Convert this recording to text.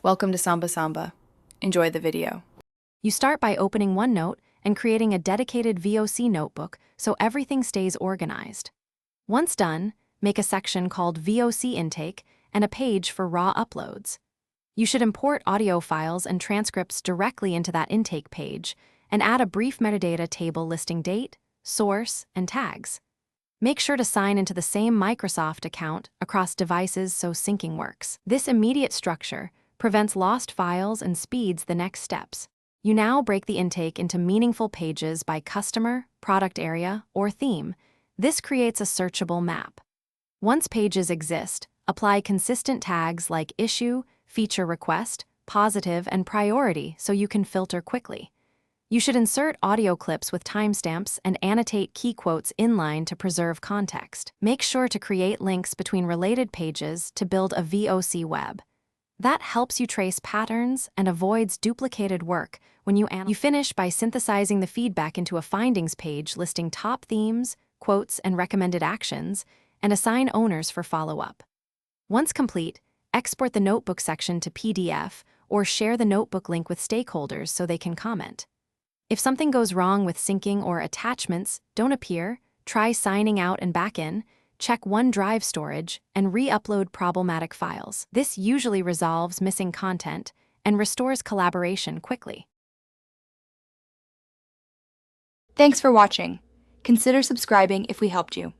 Welcome to Samba Samba. Enjoy the video. You start by opening OneNote and creating a dedicated VOC notebook so everything stays organized. Once done, make a section called VOC Intake and a page for raw uploads. You should import audio files and transcripts directly into that intake page and add a brief metadata table listing date, source, and tags. Make sure to sign into the same Microsoft account across devices so syncing works. This immediate structure prevents lost files and speeds the next steps. You now break the intake into meaningful pages by customer, product area, or theme. This creates a searchable map. Once pages exist, apply consistent tags like issue, feature request, positive, and priority so you can filter quickly. You should insert audio clips with timestamps and annotate key quotes inline to preserve context. Make sure to create links between related pages to build a VOC web. That helps you trace patterns and avoids duplicated work when you finish by synthesizing the feedback into a findings page listing top themes, quotes, and recommended actions, and assign owners for follow-up. Once complete, export the notebook section to PDF or share the notebook link with stakeholders so they can comment. If something goes wrong with syncing or attachments don't appear, try signing out and back in, check OneDrive storage, and re-upload problematic files. This usually resolves missing content and restores collaboration quickly. Thanks for watching. Consider subscribing if we helped you.